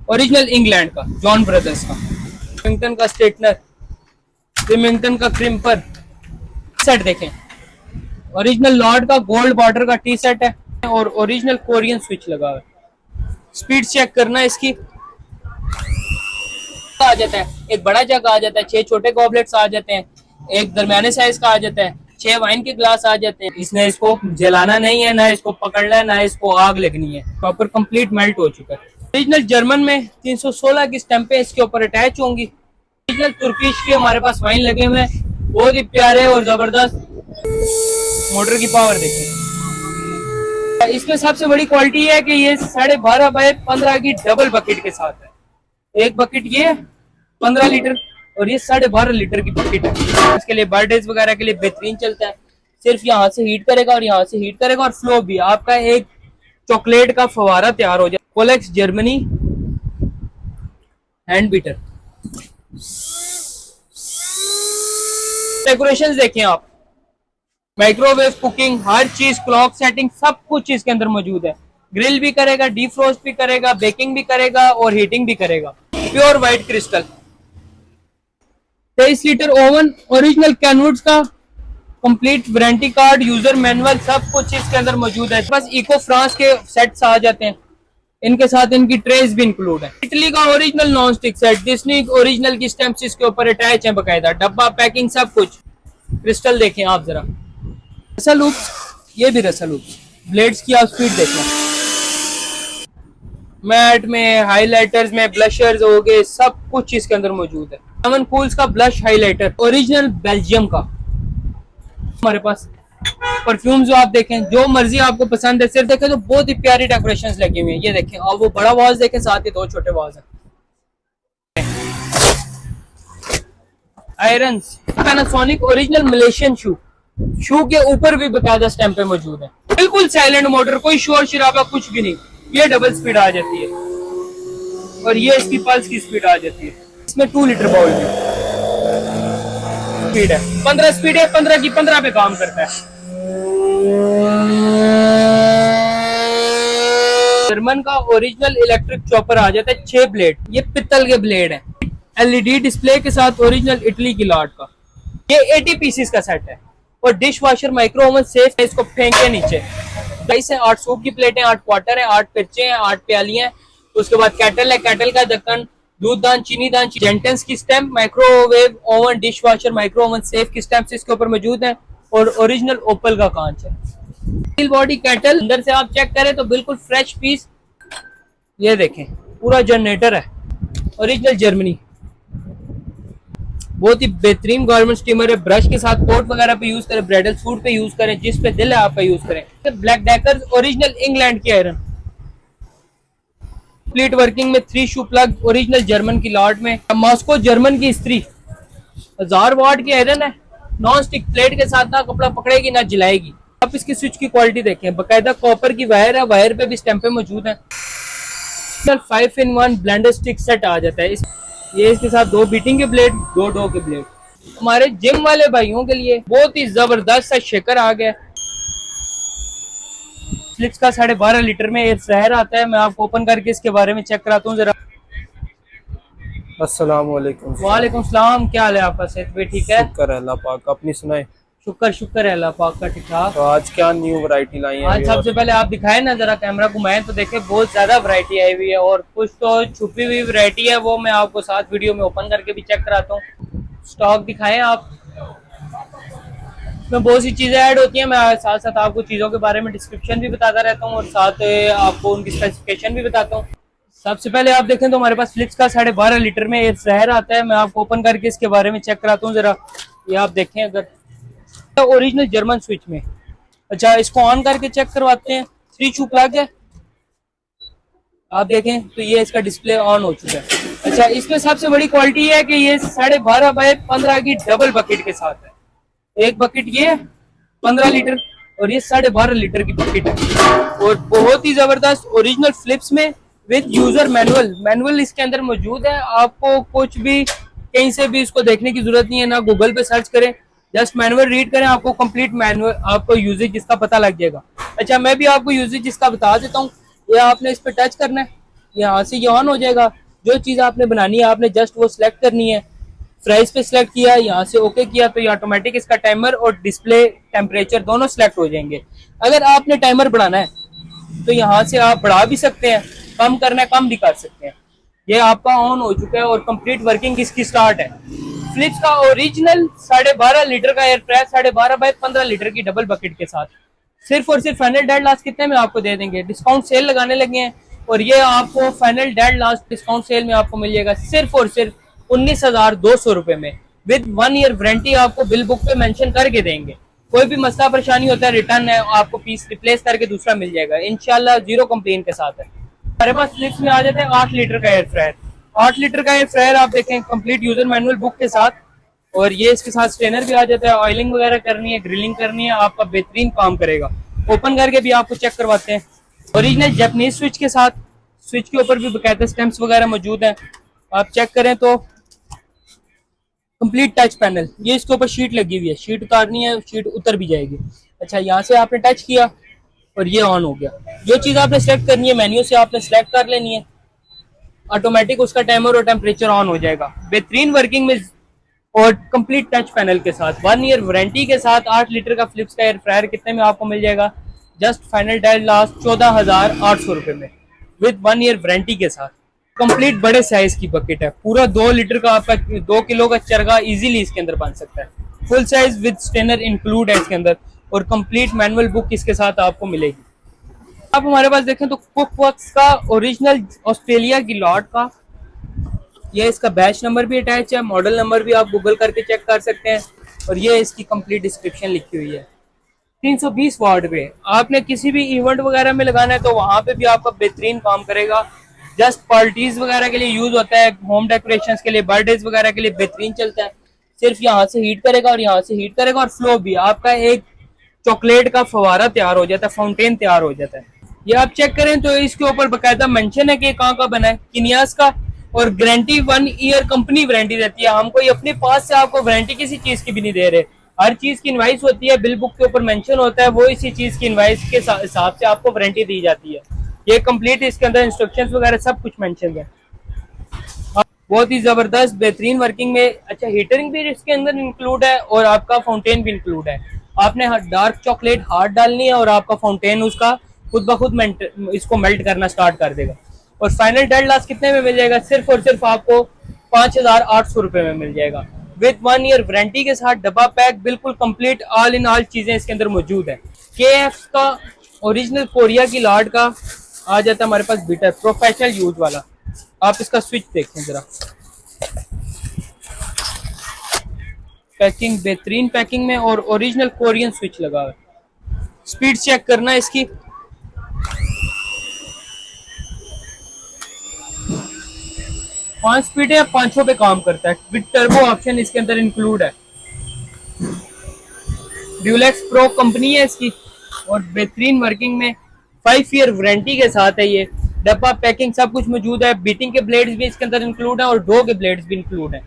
Original England का, John brothers का। Remington का स्ट्रेटनर, रिमिंगटन का क्रिम्पर सेट देखें। ओरिजिनल लॉर्ड का गोल्ड बॉर्डर का टी सेट है और ओरिजिनल कोरियन स्विच लगा हुआ है। स्पीड चेक करना है इसकी। आ जाता है, एक बड़ा जग आ जाता है, 6 छोटे गॉबलेट्स आ जाते हैं, एक दरमियाने साइज का आ जाता है, 6 वाइन के ग्लास आ जाते हैं। इसने इसको जलाना नहीं है, ना इसको पकड़ना है, ना इसको आग लगनी है। प्रॉपर कंप्लीट मेल्ट हो चुका है। ओरिजिनल जर्मन में 316 की स्टैंपें इसके ऊपर अटैच होंगी। ओरिजिनल तुर्किश के हमारे पास वाइन लगे हुए हैं, बहुत ही प्यारे और जबरदस्त। मोटर की पावर देखें। इसमें सबसे बड़ी क्वालिटी है कि ये 12.5 बाय 15 की डबल बकेट के साथ है। एक बकेट ये 15 लीटर और ये 12.5 लीटर की बकेट है। इसके लिए बर्थडेज वगैरह के लिए बेहतरीन चलता है। सिर्फ यहाँ से हीट करेगा और यहाँ से हीट करेगा और फ्लो भी आपका एक चॉकलेट का फवारा तैयार हो जाए। कोलेक्स जर्मनी हैंड बीटर। डेकोरेशन देखें आप, माइक्रोवेव, कुकिंग, हर चीज, क्लॉक सेटिंग, सब कुछ इसके अंदर मौजूद है। ग्रिल भी करेगा, डीफ्रोस्ट भी करेगा, बेकिंग भी करेगा और हीटिंग भी करेगा। Pure white crystal. 23 litre oven, original Kenwoods का complete warranty card, user manual, सब कुछ इसके अंदर मौजूद है। बस इको फ्रांस के सेट्स आ जाते हैं, इनके साथ इनकी ट्रेस भी इंक्लूड है। इटली का original non stick set, Disney original की स्टैंप्स इसके ऊपर अटैच है, बकायदा डब्बा, पैकिंग, सब कुछ। क्रिस्टल देखें आप जरा, रसल लूप्स, ये भी रसल लूप्स। ब्लेड्स की आप स्पीड देखना, मैट में, हाइलाइटर्स में, ब्लशर्स हो गए, सब कुछ इसके अंदर मौजूद है। सेवन कूल्स का ब्लश हाइलाइटर, ओरिजिनल बेल्जियम का। हमारे पास परफ्यूम जो आप देखें, जो मर्जी आपको पसंद है, सिर्फ देखें तो बहुत ही प्यारी डेकोरेशंस लगी हुई हैं। ये देखें, और वो बड़ा वाज देखें, साथ ही 2 छोटे वाज हैं। आयरन्स, पैनासोनिक ओरिजिनल मलेशियन शू के ऊपर भी बकायदा स्टैंपें मौजूद है। बिल्कुल साइलेंट मोटर, कोई शोर शराबा कुछ भी नहीं। ये डबल स्पीड आ जाती है और ये इसकी पल्स की स्पीड आ जाती है। इसमें 2 लीटर बाउल की स्पीड है, 15 स्पीड है, 15 की 15 पे काम करता है। जर्मन का ओरिजिनल इलेक्ट्रिक चॉपर आ जाता है, 6 ब्लेड, ये पित्तल के ब्लेड है। एलईडी डिस्प्ले के साथ, ओरिजिनल इटली की लॉट का। ये 80 पीसेस का सेट है और dish washer, micro oven safe है। इसको फेंके नीचे। 8 सूप की प्लेटें, 8 क्वार्टर है, 8 पिर्चे हैं, 8 प्यालियां। उसके बाद कैटल है, कैटल का ढक्कन, दूध दान, चीनी दान, जेंटेंस की stamp, microwave oven, dish washer, micro oven safe की स्टैंप इसके ऊपर मौजूद है और ओरिजिनल ओपल का कांच है। स्टील बॉडी कैटल, अंदर से आप चेक करें तो बिल्कुल फ्रेश पीस। ये देखें, पूरा जनरेटर है, ओरिजिनल जर्मनी। बहुत ही बेहतरीन गारमेंट स्टीमर है। ब्रश के साथ कोट वगैरह पे यूज करें, ब्राइडल सूट पे यूज करें, जिस पे दिल है आप पे यूज करें। ब्लैक डेकर ओरिजिनल इंग्लैंड की आयरन, कंप्लीट वर्किंग में 3 शू प्लग, ओरिजिनल जर्मन की लॉट में। मॉस्को जर्मन की इस्त्री, 1000 वाट की आयरन है, नॉन स्टिक प्लेट के साथ, ना कपड़ा पकड़ेगी ना जलाएगी। आप इसकी स्विच की क्वालिटी देखें, बकायदा कॉपर की वायर है, वायर पे भी स्टैंपें मौजूद है। 5 in 1 ब्लेंडर स्टिक सेट आ जाता है। ये इसके साथ 2 बीटिंग के ब्लेड, 2 डो के ब्लेड। हमारे जिम वाले भाइयों के लिए बहुत ही जबरदस्त सा शेकर आ गया। फ्लिप्स का 12.5 लीटर में एयर फ्रायर आता है। मैं आपको ओपन करके इसके बारे में चेक कराता हूँ जरा। अस्सलाम वालेकुम। वालेकुम सलाम, क्या हाल है आपका? सेहत भी ठीक है? शुक्र है अल्लाह पाक, अपनी सुनाए। शुक्र है अल्लाह पाक का, ठीक ठाक। तो आज क्या न्यू वैरायटी लाई है? आज सबसे पहले आप दिखाए ना, जरा कैमरा घुमाएं तो देखें, बहुत ज्यादा वैरायटी आई हुई है और कुछ तो छुपी हुई वैरायटी है, वो मैं आपको साथ वीडियो में ओपन करके भी चेक कराता हूँ। स्टॉक दिखाएं आप, इसमें बहुत सी चीजें ऐड होती हैं। मैं साथ साथ आपको चीजों के बारे में डिस्क्रिप्शन भी बताता रहता हूँ और साथ आपको उनकी स्पेसिफिकेशन भी बताता हूँ। सबसे पहले आप देखें तो हमारे पास फ्लिप्स का 12.5 लीटर में एयर फ्रायर आता है। मैं आपको ओपन करके इसके बारे में चेक कराता हूँ जरा। ये आप देखें, अगर ओरिजिनल जर्मन स्विच में, अच्छा इसको ऑन करके चेक करवाते हैं। 3 शू प्लग है, आप देखें तो ये इसका डिस्प्ले ऑन हो चुका है। अच्छा, इसमें सबसे बड़ी क्वालिटी है कि ये 12.5 बाय 15 की डबल बकेट के साथ है। एक बकेट ये 15 लीटर और ये 12.5 लीटर की बकेट है और बहुत ही जबरदस्त ओरिजिनल फ्लिप्स में विद यूजर मैनुअल इसके अंदर मौजूद है। आपको कुछ भी कहीं से भी इसको देखने की जरूरत नहीं है, ना गूगल पे सर्च करें, जस्ट मैनुअल रीड करें, आपको कंप्लीट मैनुअल, आपको यूजेज जिसका पता लग जाएगा। अच्छा, मैं भी आपको यूजेज जिसका बता देता हूँ। ये आपने इस पे टच करना है, यहाँ से ये ऑन हो जाएगा। जो चीज़ आपने बनानी है आपने जस्ट वो सिलेक्ट करनी है। प्राइस पे सिलेक्ट किया, यहाँ से ओके किया तो ये ऑटोमेटिक इसका टाइमर और डिस्प्ले टेम्परेचर दोनों सिलेक्ट हो जाएंगे। अगर आपने टाइमर बढ़ाना है तो यहाँ से आप बढ़ा भी सकते हैं, कम करना है कम भी कर सकते हैं। ये आपका ऑन हो चुका है और कंप्लीट वर्किंग इसकी स्टार्ट है। फिलिप्स का ओरिजिनल 12.5 लीटर का एयर फ्रायर 12.5 बाय 15 लीटर की डबल बकेट के साथ सिर्फ और सिर्फ फाइनल डेड लास्ट कितने में आपको दे देंगे, डिस्काउंट सेल लगाने लगे हैं और ये आपको final dead last discount sale में आपको मिल जाएगा सिर्फ और सिर्फ 19,200 रुपए में विद 1 ईयर वारंटी। आपको बिल बुक पे मेंशन करके देंगे। कोई भी मसला परेशानी होता है रिटर्न है, आपको पीस रिप्लेस करके दूसरा मिल जाएगा इंशाल्लाह, जीरो कंप्लेन के साथ है। हमारे पास फिलिप्स में आ जाते हैं 8 लीटर का एयर फ्रायर। 8 लीटर का एयर फ्रायर आप देखें कंप्लीट यूजर मैनुअल बुक के साथ, और ये इसके साथ स्ट्रेनर भी आ जाता है। ऑयलिंग वगैरह करनी है, ग्रिलिंग करनी है, आपका बेहतरीन काम करेगा। ओपन करके भी आपको चेक करवाते हैं। ओरिजिनल जापानीज स्विच के साथ, स्विच के ऊपर भी बकायदा स्टैम्प्स वगैरह मौजूद हैं। आप चेक करें तो कंप्लीट टच पैनल, ये इसके ऊपर शीट लगी हुई है, शीट उतारनी है शीट उतर भी जाएगी। अच्छा, यहाँ से आपने टच किया और ये ऑन हो गया। जो चीज़ आपने सेलेक्ट करनी है मेन्यू से आपने सेलेक्ट कर लेनी है, ऑटोमेटिक उसका टाइमर और टेम्परेचर ऑन हो जाएगा। बेहतरीन वर्किंग में और कंप्लीट टच पैनल के साथ 1 ईयर वारंटी के साथ 8 लीटर का फिलिप्स का एयर फ्रायर कितने में आपको मिल जाएगा, जस्ट फाइनल डेड लास्ट 14,800 रुपए में विद 1 ईयर वारंटी के साथ। कंप्लीट बड़े साइज की बकेट है, पूरा 2 लीटर का आपका 2 किलो का चरगा इजीली इसके अंदर बन सकता है। Full size with strainer include है इसके अंदर और कंप्लीट मैनुअल बुक इसके साथ आपको मिलेगी। आप हमारे पास देखें तो कुक वर्क्स का ओरिजिनल ऑस्ट्रेलिया की लॉट का ये इसका बैच नंबर भी अटैच है, मॉडल नंबर भी आप गूगल करके चेक कर सकते हैं और ये इसकी कंप्लीट डिस्क्रिप्शन लिखी हुई है। 320 वाट पे आपने किसी भी इवेंट वगैरह में लगाना है तो वहां पे भी आपका बेहतरीन काम करेगा। जस्ट पार्टीज वगैरह के लिए यूज होता है, होम डेकोरेशंस के लिए, बर्थडेज वगैरह के लिए बेहतरीन चलता है। सिर्फ यहाँ से हीट करेगा और यहाँ से हीट करेगा और फ्लो भी आपका एक चॉकलेट का फवारा तैयार हो जाता है, फाउंटेन तैयार हो जाता है। ये आप चेक करें तो इसके ऊपर बकायदा मेंशन है कि कहाँ का बना है, किनियास का, और गारंटी 1 ईयर कंपनी वारंटी देती है। हम कोई अपने पास से आपको वारंटी किसी चीज की भी नहीं दे रहे, हर चीज की इनवाइस होती है, बिल बुक के ऊपर मेंशन होता है, वो इसी चीज की इनवाइस के हिसाब से आपको वारंटी दी जाती है। ये कंप्लीट इसके अंदर इंस्ट्रक्शंस वगैरह सब कुछ मेंशन है। बहुत ही जबरदस्त बेहतरीन वर्किंग में। अच्छा, हीटरिंग भी इसके अंदर इंक्लूड है और आपका फाउंटेन भी इंक्लूड है। आपने डार्क चॉकलेट हार्ड डालनी है और आपका फाउंटेन उसका खुद ब खुद इसको मेल्ट करना स्टार्ट कर देगा। और फाइनल डेड लास्ट कितने में मिल जाएगा, सिर्फ और सिर्फ आपको 5,800 रुपए में मिल जाएगा विद 1 ईयर वारंटी के साथ। डब्बा पैक बिल्कुल कंप्लीट ऑल इन ऑल चीजें इसके अंदर मौजूद है। KF का ओरिजिनल कोरिया की लॉट का आ जाता है हमारे पास बीटर प्रोफेशनल यूज वाला। आप इसका स्विच देखें जरा, पैकिंग बेहतरीन पैकिंग में और ओरिजिनल कोरियन स्विच लगा हुआ है। स्पीड चेक करना है इसकी, 5 स्पीड है, 500 पे काम करता है विद टर्बो ऑप्शन इसके अंदर इंक्लूड है। ड्यूलेक्स प्रो कंपनी है इसकी और बेहतरीन वर्किंग में 5 ईयर वारंटी के साथ है। ये डब्बा पैकिंग सब कुछ मौजूद है। बीटिंग के ब्लेड्स भी इसके अंदर इंक्लूड है और डो के ब्लेड्स भी इंक्लूड है।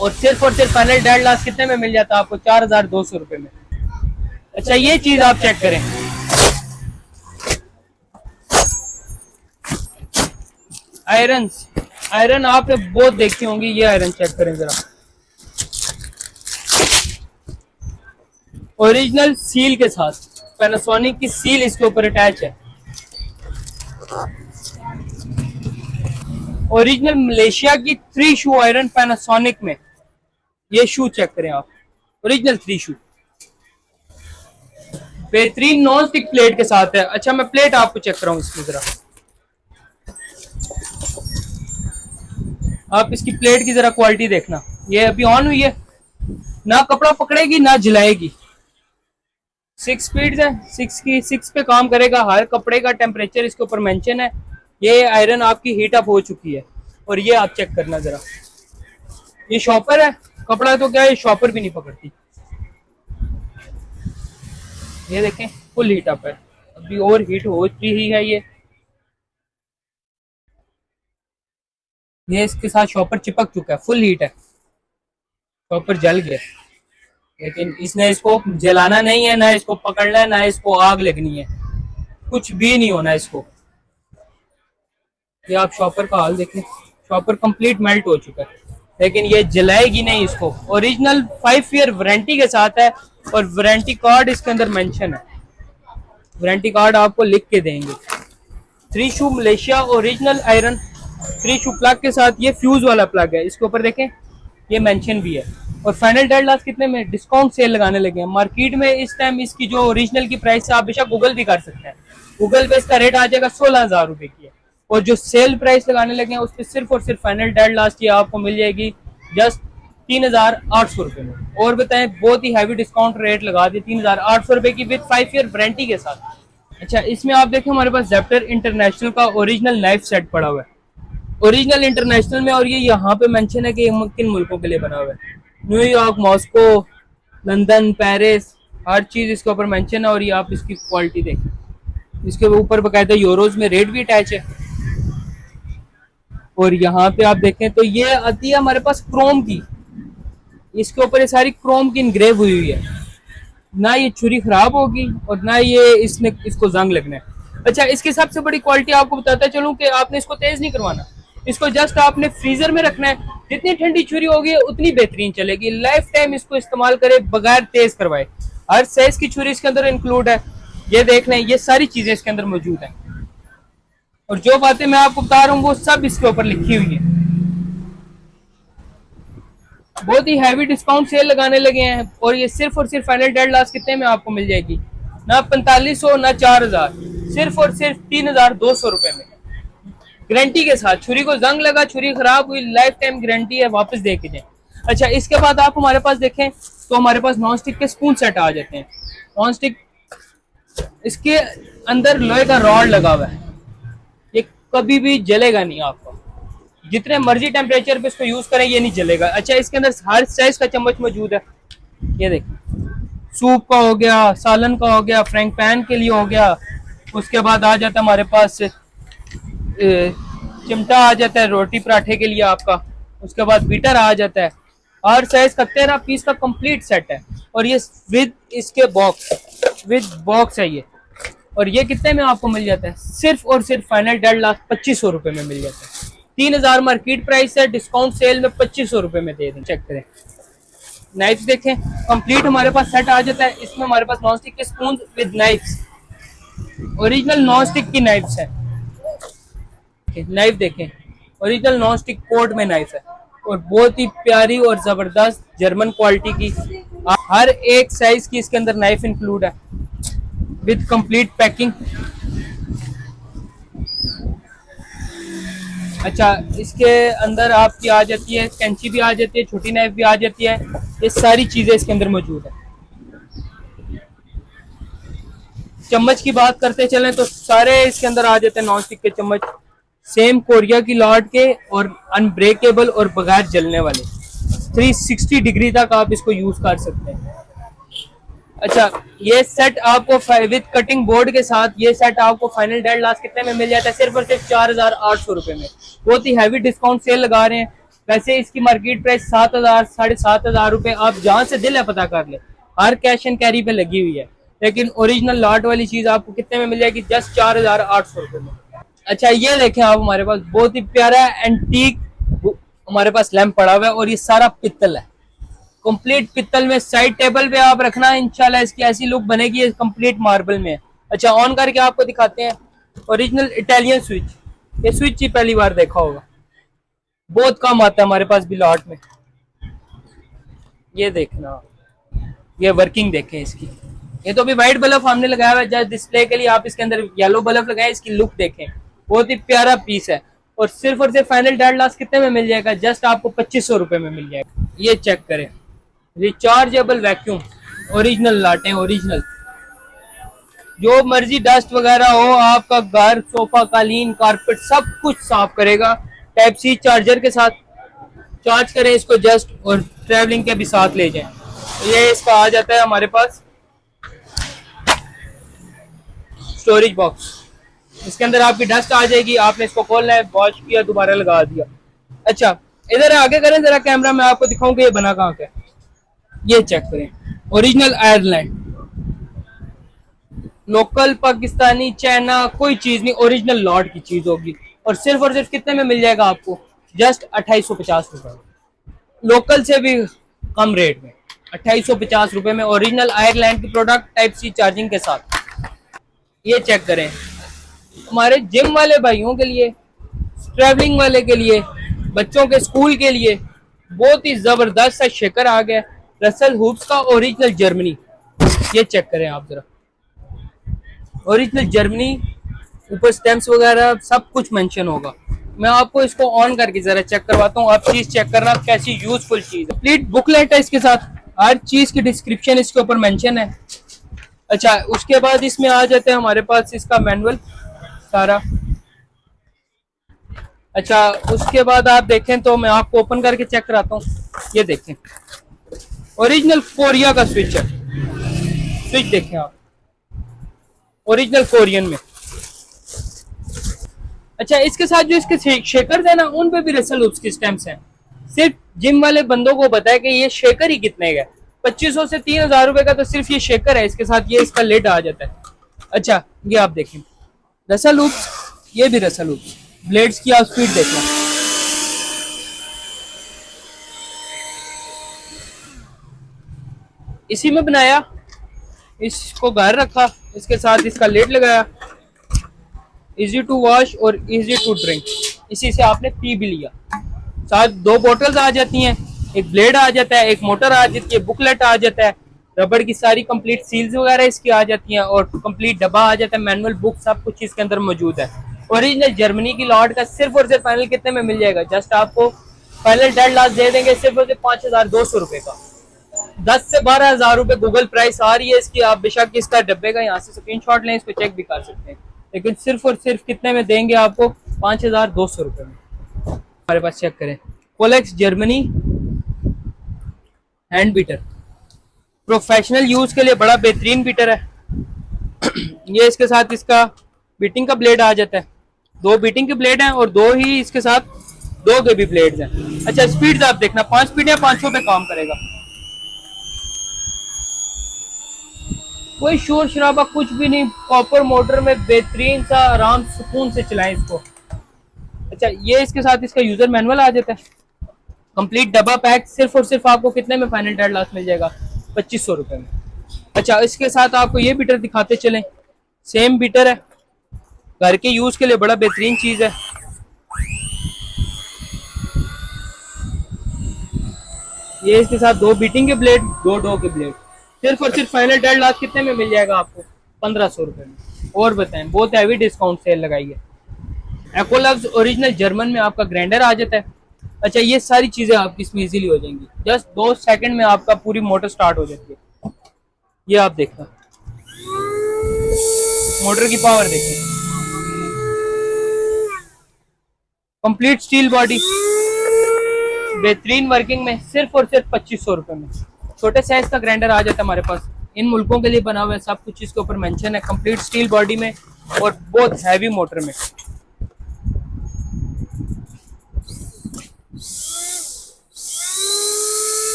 और सिर्फ फाइनल डेड लास्ट कितने में मिल जाता है आपको, 4,200 रुपए में। अच्छा, ये चीज आप चेक करें, आयरन आपने बहुत देखी होंगी, ये आयरन चेक करें जरा, ओरिजिनल सील के साथ, पैनासोनिक की सील इसके ऊपर अटैच है। ओरिजिनल मलेशिया की 3 शू आयरन पैनासोनिक में, ये शू चेक करें आप, ओरिजिनल 3 शू बेहतरीन नॉन स्टिक प्लेट के साथ है। अच्छा, मैं प्लेट आपको चेक कराऊं इसमें जरा, आप इसकी प्लेट की जरा क्वालिटी देखना। ये अभी ऑन हुई है, ना कपड़ा पकड़ेगी ना जलाएगी। 6 स्पीड है, 6 पे काम करेगा। हर कपड़े का टेम्परेचर इसके ऊपर मेंशन है। ये आयरन आपकी हीट अप हो चुकी है और ये आप चेक करना जरा, ये शॉपर है, कपड़ा तो क्या है, शॉपर भी नहीं पकड़ती। ये देखें फुल हीट अप है, अभी और हीट हो रही है। ये इसके साथ शॉपर चिपक चुका है, फुल हीट है, शॉपर जल गया, लेकिन इसने इसको जलाना नहीं है, ना इसको पकड़ना है, ना इसको आग लगनी है, कुछ भी नहीं होना इसको। ये आप शॉपर का हाल देखें, शॉपर कंप्लीट मेल्ट हो चुका है, लेकिन ये जलाएगी नहीं इसको। ओरिजिनल 5 ईयर वारंटी के साथ है और वारंटी कार्ड इसके अंदर मेंशन है, वारंटी कार्ड आपको लिख के देंगे। 3 शू मलेशिया ओरिजिनल आयरन 3 शू प्लग के साथ, ये फ्यूज वाला प्लग है, इसके ऊपर देखें ये मेंशन भी है। और फाइनल डेड लास्ट कितने में, डिस्काउंट सेल लगाने लगे हैं मार्केट में इस टाइम। इसकी जो ओरिजिनल की प्राइस है आप बेशक गूगल भी कर सकते हैं, गूगल पे इसका रेट आ जाएगा 16,000 रुपए की है। और जो सेल प्राइस लगाने लगे हैं उस पर सिर्फ और सिर्फ फाइनल डेड लास्ट ये आपको मिल जाएगी जस्ट 3,800 रुपए में। और बताएं, बहुत ही हैवी डिस्काउंट रेट लगा दिए 3,800 रुपए की विद 5 ईयर वारंटी के साथ। अच्छा, इसमें आप देखें हमारे पास ज़ेप्टर इंटरनेशनल का ओरिजिनल नाइफ सेट पड़ा हुआ है, ओरिजिनल इंटरनेशनल में। और ये यहाँ पे मेंशन है कि ये किन मुल्कों के लिए बना हुआ है, न्यूयॉर्क, मॉस्को, लंदन, पेरिस, हर चीज इसके ऊपर मेंशन है। और ये आप इसकी क्वालिटी देखें, इसके ऊपर बकायदा यूरोज में रेट भी अटैच है। और यहाँ पे आप देखें तो ये आती है हमारे पास क्रोम की, इसके ऊपर ये सारी क्रोम की इनग्रेव हुई हुई है, ना ये छुरी खराब होगी और ना ये इसको जंग लगना है। अच्छा, इसकी सबसे बड़ी क्वालिटी आपको बताता चलूं कि आपने इसको तेज नहीं करवाना, इसको जस्ट आपने फ्रीजर में रखना है, जितनी ठंडी छुरी होगी उतनी बेहतरीन चलेगी। लाइफ टाइम इसको इस्तेमाल करे बगैर तेज करवाए। हर साइज की छुरी इसके अंदर इंक्लूड है, ये देख लें, ये सारी चीजें इसके अंदर मौजूद है। और जो बातें मैं आपको बता रहा हूँ वो सब इसके ऊपर लिखी हुई है। बहुत ही हैवी डिस्काउंट सेल लगाने लगे हैं और ये सिर्फ और सिर्फ फाइनल डेड लास्ट कितने में आपको मिल जाएगी, ना 4500 ना 4000, सिर्फ और सिर्फ 3,200 रुपए में, गारंटी के साथ। छुरी को जंग लगा, छुरी खराब हुई, लाइफ टाइम गारंटी है, वापस दे के जाए। अच्छा, इसके बाद आप हमारे पास देखें तो हमारे पास नॉन स्टिक के स्पून सेट आ जाते हैं। नॉन स्टिक, इसके अंदर लोहे का रॉड लगा हुआ है, ये कभी भी जलेगा नहीं आपको, जितने मर्जी टेम्परेचर पे इसको यूज करें ये नहीं जलेगा। अच्छा, इसके अंदर हर साइज का चम्मच मौजूद है, ये देखिए, सूप का हो गया, सालन का हो गया, फ्रैंक पैन के लिए हो गया। उसके बाद आ जाता है हमारे पास चिमटा आ जाता है रोटी पराठे के लिए आपका। उसके बाद बीटर आ जाता है, हर साइज का 13 पीस का कंप्लीट सेट है। और ये विद इसके विद बॉक्स है ये। और ये कितने में आपको मिल जाता है, सिर्फ और सिर्फ फाइनल डेड लास्ट 2500 रुपए में मिल जाता है। 3,000 मार्केट प्राइस है, डिस्काउंट सेल में 2500 रुपए में दे दें। चेक करें, नाइफ्स देखें, कंप्लीट हमारे पास सेट आ जाता है। इसमें हमारे पास नॉन स्टिक के spoon with knifes, original non stick की नाइफ्स है। नाइफ देखें, ओरिजिनल नॉन स्टिक कोड में नाइफ है और बहुत ही प्यारी और जबरदस्त जर्मन क्वालिटी की, हर एक साइज की इसके अंदर नाइफ इंक्लूड है विद कंप्लीट पैकिंग। अच्छा, इसके अंदर आपकी आ जाती है कैंची भी आ जाती है, छोटी नाइफ भी आ जाती है, ये सारी चीजें इसके अंदर मौजूद है। चम्मच की बात करते चलें तो सारे इसके अंदर आ जाते हैं नॉन स्टिक के चम्मच, सेम कोरिया की लॉट के और अनब्रेकेबल और बगैर जलने वाले। 360 डिग्री तक आप इसको यूज कर सकते हैं। अच्छा, ये सेट आपको विद कटिंग बोर्ड के साथ ये सेट आपको फाइनल डेड लास्ट कितने में मिल जाता है, सिर्फ और सिर्फ 4,800 रुपए में। बहुत ही हैवी डिस्काउंट सेल लगा रहे हैं। वैसे इसकी मार्केट प्राइस 7,000 7,500 रुपए, आप जहां से दिल है पता कर ले, हर कैश एंड कैरी पे लगी हुई है। लेकिन ओरिजिनल लॉट वाली चीज आपको कितने में मिल जाएगी, जस्ट 4,800 रुपए में। अच्छा, ये देखें आप, हमारे पास बहुत ही प्यारा एंटीक हमारे पास लैंप पड़ा हुआ है और ये सारा पित्तल है, कंप्लीट पित्तल में। साइड टेबल पे आप रखना, इंशाल्लाह इसकी ऐसी लुक बनेगी, ये कंप्लीट मार्बल में है। अच्छा, ऑन करके आपको दिखाते हैं, ओरिजिनल इटालियन स्विच। ये स्विच ही पहली बार देखा होगा, बहुत कम आता है हमारे पास भी लॉट में। ये देखना, ये वर्किंग देखें इसकी। ये तो अभी व्हाइट बल्ब हमने लगाया हुआ है जस्ट डिस्प्ले के लिए, आप इसके अंदर येलो बल्ब लगाए, इसकी लुक देखें, बहुत ही प्यारा पीस है। और सिर्फ फाइनल डेड लास्ट कितने में मिल जाएगा, जस्ट आपको 2500 रुपए में मिल जाएगा। ये चेक करें, रिचार्जेबल वैक्यूम, ओरिजिनल लाटें, ओरिजिनल, जो मर्जी डस्ट वगैरह हो, आपका घर, सोफा, कालीन, कारपेट सब कुछ साफ करेगा। टाइप सी चार्जर के साथ चार्ज करें इसको जस्ट, और ट्रैवलिंग के भी साथ ले जाएं। ये इसका आ जाता है हमारे पास स्टोरेज बॉक्स, इसके अंदर आपकी डस्ट आ जाएगी, आपने इसको खोलना है, वॉश किया, दोबारा लगा दिया। अच्छा, इधर आगे करें जरा कैमरा, मैं आपको दिखाऊं कि ये बना कहाँ का है। ये चेक करें, original Ireland, local Pakistani China कोई चीज नहीं, ओरिजिनल लॉट की चीज होगी। और सिर्फ कितने में मिल जाएगा आपको, जस्ट 2850 रुपए, लोकल से भी कम रेट में 2850 रुपए में, ओरिजिनल आयरलैंड की प्रोडक्ट टाइप सी चार्जिंग के साथ। ये चेक करें, हमारे जिम वाले भाइयों के लिए, ट्रैवलिंग वाले के लिए, बच्चों के स्कूल के लिए बहुत ही जबरदस्त सा शेकर आ गया, रसल हुप्स का ओरिजिनल जर्मनी। ये चेक करें आप जरा, ओरिजिनल जर्मनी, ऊपर स्टेम्स वगैरह सब कुछ मेंशन होगा। मैं आपको इसको ऑन करके जरा चेक करवाता हूँ, आप चीज चेक करना कैसी यूजफुल चीज है। कंप्लीट बुकलेट है इसके साथ, हर चीज की डिस्क्रिप्शन इसके ऊपर मेंशन है। अच्छा, उसके बाद इसमें आ जाते हैं हमारे पास इसका मैनुअल सारा। अच्छा, उसके बाद आप देखें तो मैं आपको ओपन करके चेक कराता हूँ। ये देखें, ओरिजिनल कोरिया का स्विच है, स्विच देखें आप, ओरिजिनल कोरियन में। अच्छा, इसके साथ जो इसके शेकर्स है ना, उन पे भी रसल हुप्स की स्टैम्प्स हैं। सिर्फ जिम वाले बंदों को पता है कि ये शेकर ही कितने का है, 2500 से 3000 रुपए का तो सिर्फ ये शेकर है, इसके साथ ये इसका लिड आ जाता है। अच्छा, ये आप देखें रसल हुप्स, ये भी रसल हुप्स, ब्लेड्स की आप स्पीड देखना, इसी में बनाया, इसको घर रखा, इसके साथ इसका लिड लगाया, इजी टू वॉश और इजी टू ड्रिंक, इसी से आपने पी भी लिया। साथ 2 बोतल्स आ जाती हैं, एक ब्लेड आ जाता है, एक मोटर आ जाती है, बुकलेट आ जाता है, रबड़ की सारी कंप्लीट सील्स वगैरह इसकी आ जाती हैं, और कंप्लीट डब्बा आ जाता है, मैनुअल बुक सब कुछ इसके अंदर मौजूद है। ओरिजिनल जर्मनी की लॉट का सिर्फ और सिर्फ फाइनल कितने में मिल जाएगा, जस्ट आपको फाइनल डेड लास्ट दे देंगे सिर्फ और सिर्फ 5200 रुपए का। 10 से 12 हजार रुपए गूगल प्राइस आ रही है इसकी, आप बेशक इसका डब्बे का यहाँ से स्क्रीनशॉट लें, इसको चेक भी कर सकते हैं, लेकिन सिर्फ और सिर्फ कितने में देंगे आपको, 5200 रुपए में। हमारे पास चेक करें, Colex Germany hand beater, professional use के लिए बड़ा बेहतरीन बीटर है। ये इसके साथ इसका बीटिंग का ब्लेड आ जाता है, 2 बीटिंग के ब्लेड हैं और 2 ही इसके साथ 2 के भी ब्लेड्स हैं। अच्छा, स्पीड आप देखना, 5 स्पीड या 500 पे काम करेगा, कोई शोर शराबा कुछ भी नहीं, कॉपर मोटर में बेहतरीन सा आराम सुकून से चलाएं इसको। अच्छा, ये इसके साथ इसका यूजर मैनुअल आ जाता है, कंप्लीट डब्बा पैक, सिर्फ और सिर्फ आपको कितने में फाइनल डेड लास्ट मिल जाएगा, 2500 रुपए में। अच्छा, इसके साथ आपको ये बीटर दिखाते चलें, सेम बीटर है, घर के यूज के लिए बड़ा बेहतरीन चीज है। ये इसके साथ 2 बीटिंग के ब्लेड, 2 डो के ब्लेड, सिर्फ और सिर्फ फाइनल डेड लास्ट कितने में मिल जाएगा आपको, 1500 रुपए में। और बताएं, बहुत हैवी डिस्काउंट सेल लगाई है। एकोलव्स ओरिजिनल जर्मन में आपका ग्राइंडर आ जाता है। अच्छा, ये सारी चीजें आपकी इसमें इजीली हो जाएंगी, जस्ट 2 सेकंड में आपका पूरी मोटर स्टार्ट हो जाती है। ये आप देखना, मोटर की पावर देखें, कंप्लीट स्टील बॉडी, बेहतरीन वर्किंग में, सिर्फ और सिर्फ 2500 रुपए में। छोटे साइज का ग्राइंडर आ जाता है हमारे पास, इन मुल्कों के लिए बना हुआ है, सब कुछ इसके ऊपर मेंशन है, कंप्लीट स्टील बॉडी में और बहुत हैवी मोटर में।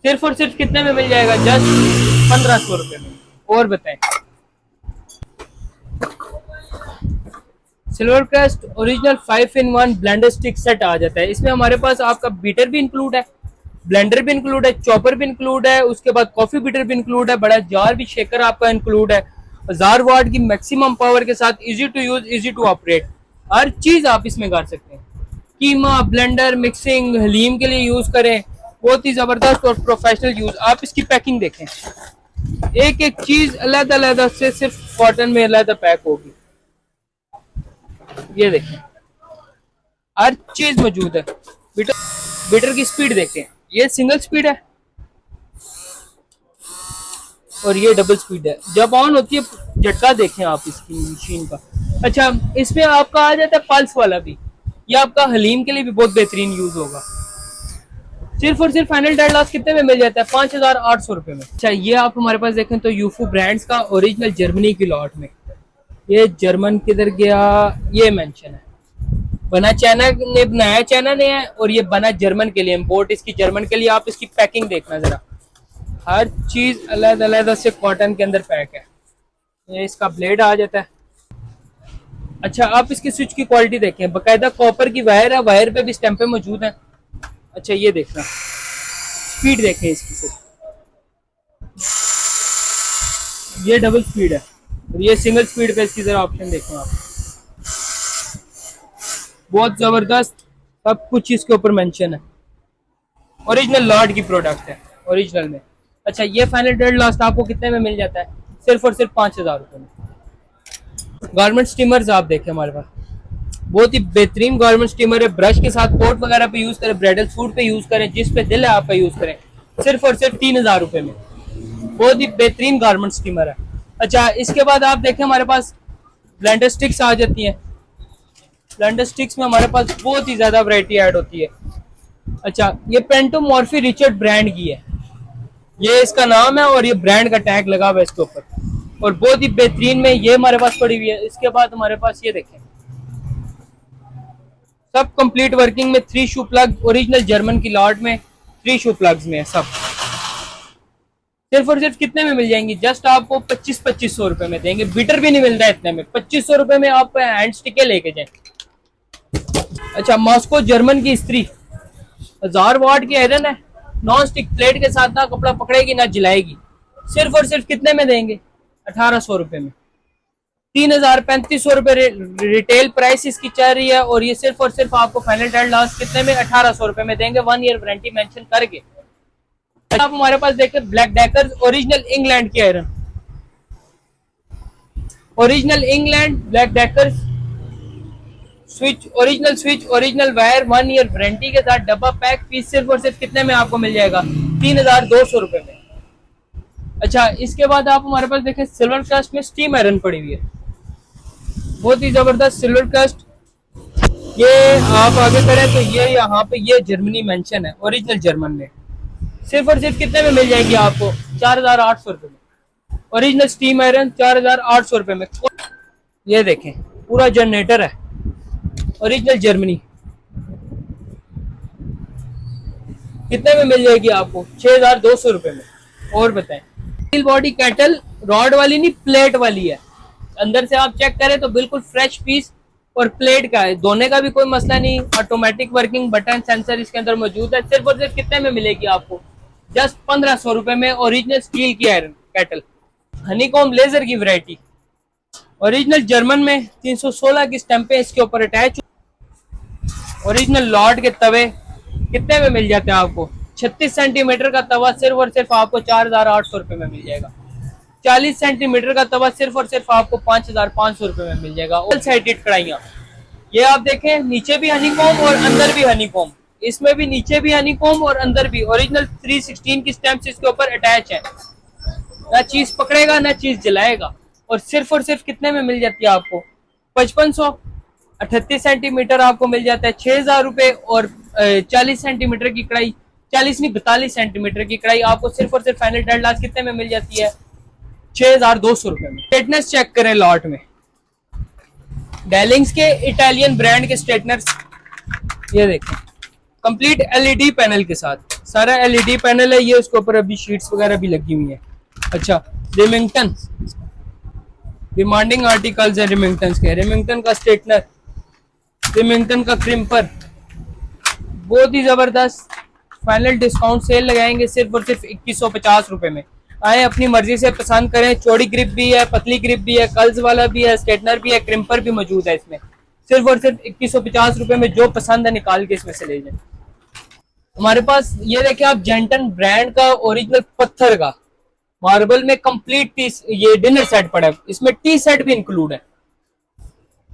सिर्फ और सिर्फ कितने में मिल जाएगा, जस्ट 1500 रुपए में। और बताएं, Silver Crest original 5-in-1 blender stick set आ जाता है। इसमें हमारे पास आपका बीटर भी इंक्लूड है, ब्लेंडर भी इंक्लूड है, चॉपर भी इंक्लूड है, उसके बाद कॉफी बीटर भी इंक्लूड है, बड़ा जार भी शेकर आपका इंक्लूड है, 1000 वाट की मैक्सिमम पावर के साथ, easy to use, easy to operate, हर चीज आप इसमें कर सकते हैं। कीमा, ब्लेंडर, मिक्सिंग, हलीम के लिए यूज करें, बहुत ही जबरदस्त और प्रोफेशनल यूज। आप इसकी पैकिंग देखें, एक एक चीज अलग-अलग से सिर्फ कॉटन में अलग पैक होगी। ये देखें, हर चीज मौजूद है। बीटर की स्पीड देखें, ये सिंगल स्पीड है और ये डबल स्पीड है। जब ऑन होती है झटका देखें आप इसकी मशीन का। अच्छा, इसमें आपका आ जाता है पल्स वाला भी, ये आपका हलीम के लिए भी बहुत बेहतरीन यूज होगा। सिर्फ और सिर्फ फाइनल डेड लास्ट कितने में मिल जाता है, 5800 रुपए में। अच्छा, ये आप हमारे पास देखें तो यूफू ब्रांड्स का ओरिजिनल जर्मनी की लॉट में, ये जर्मन किधर गया, ये मेंशन है, बना चाइना ने, बनाया चाइना ने है और ये बना जर्मन के लिए, इम्पोर्ट इसकी जर्मन के लिए। आप इसकी पैकिंग देखना जरा, हर चीज अलग अलग से कॉटन के अंदर पैक है। ये इसका ब्लेड आ जाता है, अच्छा, आप इसके स्विच की क्वालिटी देखें, बाकायदा कॉपर की वायर है, वायर पे भी स्टैंपें मौजूद हैं। अच्छा ये देखना, स्पीड देखें इसकी सिर्फ, ये डबल स्पीड है और ये सिंगल स्पीड पे इसकी जरा ऑप्शन देखें आप, बहुत जबरदस्त सब कुछ इसके ऊपर मेंशन है। ओरिजिनल लॉर्ड की प्रोडक्ट है ओरिजिनल में। अच्छा ये फाइनल डेड लास्ट आपको कितने में मिल जाता है? सिर्फ और सिर्फ 5,000 रुपये में। गारमेंट स्टीमर्स आप देखें हमारे पास, बहुत ही बेहतरीन गारमेंट स्टीमर है, ब्रश के साथ कोट वगैरह पे यूज करें, ब्राइडल सूट पे यूज करें, जिस पे दिल है आप पे यूज करें, सिर्फ और सिर्फ 3,000 रुपये में। बहुत ही बेहतरीन गारमेंट स्टीमर है। अच्छा इसके बाद आप देखें हमारे पास ब्लेंडर स्टिक्स आ जाती हैं। ब्लेंडर स्टिक्स में हमारे पास बहुत ही ज्यादा वैरायटी ऐड होती है। अच्छा ये पेंटोमॉर्फी रिचर्ड ब्रांड की है, ये इसका नाम है और ये ब्रांड का टैग लगा हुआ है इसके ऊपर, और बहुत ही बेहतरीन में ये हमारे पास पड़ी हुई है। इसके बाद हमारे पास ये देखें, सब कंप्लीट वर्किंग में 3 शू प्लग, ओरिजिनल जर्मन की लॉट में 3 शू प्लग्स में है सब। सिर्फ और सिर्फ कितने में मिल जाएंगी? जस्ट आपको 2500 रुपए में देंगे, बीटर भी नहीं मिलता है इतने में। 2500 रुपए में आप हैंड स्टिके लेके जाए। अच्छा मॉस्को जर्मन की इस्त्री, 1000 वाट की आयरन है, नॉन स्टिक प्लेट के साथ, ना कपड़ा पकड़ेगी ना जलाएगी। सिर्फ और सिर्फ कितने में देंगे? 1800 रुपए में। 3,3500 रुपए रिटेल प्राइस इसकी चल रही है, और ये सिर्फ और सिर्फ आपको फाइनल डेड लास्ट कितने में? 1800 रुपए में देंगे, 1 ईयर वारंटी मेंशन करके। आप हमारे पास देखें ब्लैक डेकर ओरिजिनल इंग्लैंड की iron, original England black decker switch, original wire, 1 year warranty के साथ डब्बा पैक पीस, सिर्फ और सिर्फ कितने में आपको मिल जाएगा? 3,200 रुपए में। अच्छा इसके बाद आप हमारे पास देखें सिल्वर कास्ट में स्टीम आयरन पड़ी हुई है, बहुत ही जबरदस्त सिल्वर कास्ट। ये आप आगे करें तो ये यहाँ पे ये जर्मनी मेंशन है, ओरिजिनल जर्मन में। सिर्फ और सिर्फ कितने में मिल जाएगी आपको? 4,800 रुपए में। ओरिजिनल स्टीम आयरन 4,800 रुपए में। ये देखें पूरा जनरेटर है, ओरिजिनल जर्मनी। कितने में मिल जाएगी आपको? 6,200 रुपए में। और बताएं, स्टील बॉडी कैटल, रॉड वाली नहीं प्लेट वाली है, अंदर से आप चेक करें तो बिल्कुल फ्रेश पीस, और प्लेट का है, धोने का भी कोई मसला नहीं, ऑटोमेटिक वर्किंग बटन सेंसर इसके अंदर मौजूद है। सिर्फ और सिर्फ कितने में मिलेगी आपको? जस्ट 1,500 रुपए में। ओरिजिनल स्टील की आयरन कैटल, हनीकॉम लेजर की वैरायटी, ओरिजिनल जर्मन में 316 की स्टैंपें इसके ऊपर अटैच। ओरिजिनल लॉर्ड के तवे कितने में मिल जाते हैं आपको? 36 सेंटीमीटर का तवा सिर्फ और सिर्फ आपको 4,800 रुपए में मिल जाएगा। 40 सेंटीमीटर का तवा सिर्फ और सिर्फ आपको 5,500 रुपए में मिल जाएगा। ऑल साइडेड कढ़ाइयाँ, ये आप देखें नीचे भी हनीकॉम और अंदर भी हनीकॉम, इसमें भी नीचे भी हनीकॉम और अंदर भी। ओरिजिनल 316 की स्टैंप्स इसके ऊपर अटैच है, ना चीज पकड़ेगा ना चीज जलाएगा। और सिर्फ कितने में मिल जाती है आपको? 5500। 38 सेंटीमीटर आपको मिल जाता है 6,000 रुपए, और 40 सेंटीमीटर की कढ़ाई, 40 नहीं 42 सेंटीमीटर की कढ़ाई आपको सिर्फ और सिर्फ फाइनल डेड लास्ट कितने में मिल जाती है? 6,200 रुपए में। स्ट्रेटनर्स चेक करें लॉट में, डेलिंग्स के इटालियन ब्रांड के स्ट्रेटनर्स, ये देखें कंप्लीट एलईडी पैनल के साथ, सारा एलईडी पैनल है ये, उसके ऊपर अभी शीट्स वगैरह भी लगी हुई है। अच्छा रिमिंगटन, डिमांडिंग आर्टिकल्स है रिमिंगटन के, रिमिंगटन का स्ट्रेटनर, रिमिंगटन का क्रिम्पर, बहुत ही जबरदस्त। फाइनल डिस्काउंट सेल लगाएंगे सिर्फ और सिर्फ 2150 रुपए में। आए अपनी मर्जी से पसंद करें, चौड़ी ग्रिप भी है, पतली ग्रिप भी है, कल्स वाला भी है, स्ट्रेटनर भी है, क्रिम्पर भी मौजूद है इसमें। सिर्फ और सिर्फ 2150 रुपए में, जो पसंद है निकाल के इसमें से ले जाए। हमारे पास ये देखिए आप जेंटन ब्रांड का ओरिजिनल पत्थर का मार्बल में कंप्लीट टी, ये डिनर सेट पड़ा है, इसमें टी सेट भी इंक्लूड है।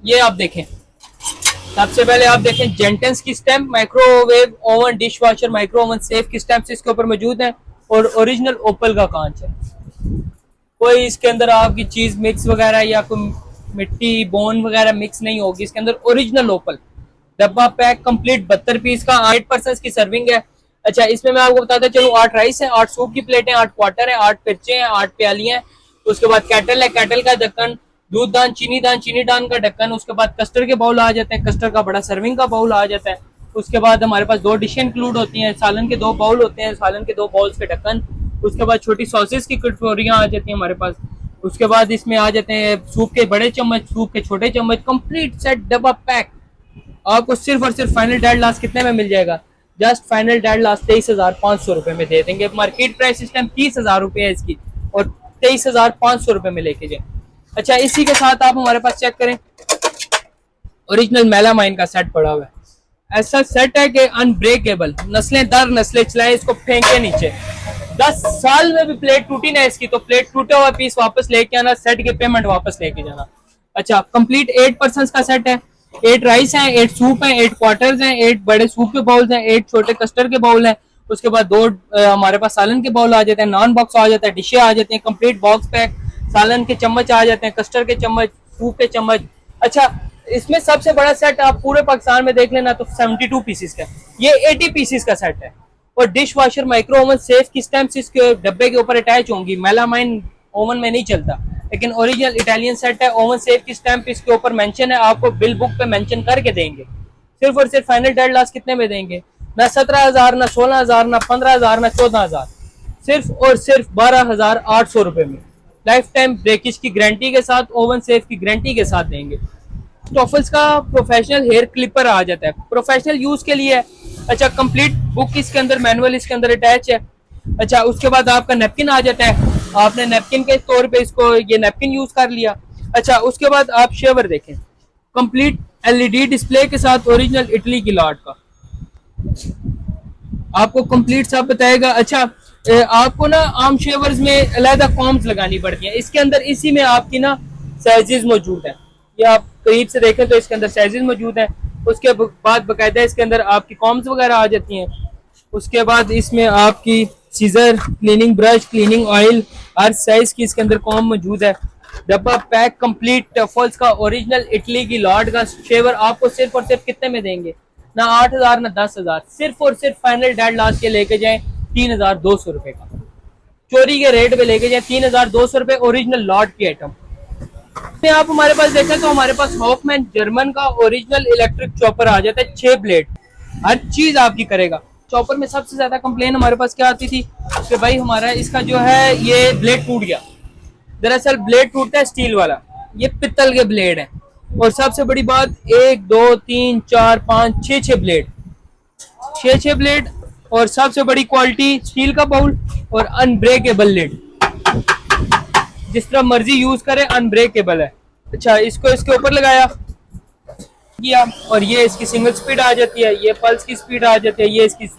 ये आप देखें, सबसे पहले आप देखें जेंटन्स की stamp, microwave oven, dish washer, micro oven safe की स्टैम्प इसके ऊपर मौजूद है, और ओरिजिनल ओपल का कांच है। कोई इसके अंदर आपकी चीज मिक्स वगैरह या कोई मिट्टी बोन वगैरह मिक्स नहीं होगी इसके अंदर, ओरिजिनल ओपल। डब्बा पैक कंप्लीट 72 पीस का, 8 पर्सन की सर्विंग है। अच्छा इसमें मैं आपको बताता चलूं, 8 राइस है, 8 सूप की प्लेटें, 8 क्वार्टर है, 8 पिरचे हैं, 8 प्यालियां हैं। उसके बाद कैटल है, कैटल का ढक्कन, दूध दान, चीनी दान का ढक्कन। उसके बाद कस्टर्ड के बाउल आ जाते हैं, कस्टर्ड का बड़ा सर्विंग का बाउल आ जाता है। उसके बाद हमारे पास 2 डिश इंक्लूड होती हैं, सालन के 2 बाउल होते हैं, सालन के 2 बाउल्स के ढक्कन। उसके बाद छोटी सॉसेस की कटोरियां आ जाती हैं हमारे पास। उसके बाद इसमें आ जाते हैं सूप के बड़े चम्मच, सूप के छोटे चम्मच, कंप्लीट सेट डब्बा पैक। आपको सिर्फ और सिर्फ फाइनल डेड लास्ट कितने में मिल जाएगा? जस्ट फाइनल डेड लास्ट 23,500 रुपए में दे देंगे। मार्केट प्राइस इस टाइम 30,000 रुपए है इसकी, और 23,500 रुपए में लेके जाए। अच्छा, इसी के साथ आप हमारे पास चेक करें, ओरिजिनल मेलामाइन का सेट पड़ा हुआ है। ऐसा सेट है कि अनब्रेकेबल, नस्लें दर नस्लें चलाएं, इसको फेंके नीचे। 10 साल में भी प्लेट टूटी ना इसकी, तो प्लेट टूटे हुआ पीस वापस लेके आना, सेट की पेमेंट वापस लेके जाना। अच्छा, कंप्लीट 8 पर्सन्स का सेट है। 8 राइस हैं, 8 सूप हैं, 8 क्वार्टर्स हैं, 8 बड़े सूप के बाउल्स हैं, 8 छोटे कस्टर्ड के बाउल हैं। उसके बाद 2 हमारे पास सालन के बाउल आ जाते हैं, नॉन बॉक्स आ जाता है, डिशे आ जाती हैं, कंप्लीट बॉक्स पैक, सालन के चम्मच आ जाते हैं, कस्टर्ड के चम्मच, सूप के चम्मच। अच्छा, इसमें सबसे बड़ा सेट आप पूरे पाकिस्तान में देख लेना तो 72 पीसेस का, ये 80 पीसेस का सेट है। और dish washer micro oven safe की स्टैम्प्स इसके डब्बे के ऊपर अटैच होंगी। मेलामाइन ओवन में नहीं चलता, लेकिन ओरिजिनल इटालियन सेट है। ओवन सेफ की स्टैम्प इसके ऊपर मेंशन है, आपको बिल बुक पे मेंशन करके देंगे। सिर्फ और सिर्फ फाइनल डेड लास्ट कितने में देंगे? ना 17,000, ना 16,000, ना 15,000, ना 14,000, सिर्फ और सिर्फ 12,800 रुपए में। लाइफ टाइम ब्रेकेज की गारंटी के साथ, ओवन सेफ की गारंटी के साथ देंगे। स्टॉफल्स का प्रोफेशनल हेयर क्लिपर आ जाता है, प्रोफेशनल यूज के लिए है। अच्छा, कंप्लीट बुक इसके अंदर, मैनुअल इसके अंदर अटैच है। अच्छा, उसके बाद आपका नैपकिन आ जाता है, आपने नैपकिन के तौर पे इसको ये नैपकिन यूज कर लिया। अच्छा, उसके बाद आप शेवर देखें, कंप्लीट एलईडी डिस्प्ले के साथ, ओरिजिनल इटली की लॉट का, आपको कंप्लीट सब बताएगा। अच्छा, आपको ना आम शेवर्स में अलहदा कॉम्स लगानी पड़ती है, इसके अंदर इसी में आपकी ना साइजेस मौजूद है। ये आप करीब से देखें तो इसके अंदर साइजेस मौजूद हैं। उसके बाद बकायदा इसके अंदर आपकी कॉम्स वगैरह आ जाती हैं। उसके बाद इसमें आपकी scissor, cleaning brush, cleaning oil, हर साइज की इसके अंदर कॉम मौजूद है। डब्बा पैक कंप्लीट टफल्स का, ओरिजिनल इटली की लॉर्ड का शेवर आपको सिर्फ और सिर्फ कितने में देंगे? ना 8,000 ना 10,000, सिर्फ और सिर्फ फाइनल डेड लास्ट के लेके जाएं 3,200 रुपए का, चोरी के रेट पे लेके जाएं 3,200 रुपए, ओरिजिनल लॉर्ड की आइटम। आप हमारे पास देखें तो हमारे पास हॉफमैन जर्मन का ओरिजिनल इलेक्ट्रिक चॉपर आ जाता है, 6 ब्लेड, हर चीज आपकी करेगा। चॉपर में सबसे ज्यादा कंप्लेन हमारे पास क्या आती थी कि भाई हमारा इसका जो है ये ब्लेड टूट गया। दरअसल ब्लेड टूटता है स्टील वाला, ये पित्तल के ब्लेड है। और सबसे बड़ी बात, 1 2 3 4 5 6 ब्लेड, 6 ब्लेड, और सबसे बड़ी क्वालिटी स्टील का बाउल और अनब्रेकेबल लिड, जिस तरह मर्जी यूज करें, अनब्रेकेबल है। अच्छा, इसको इसके ऊपर लगाया किया, और ये इसकी सिंगल स्पीड आ जाती है, ये पल्स की स्पीड आ जाती है, ये इसकी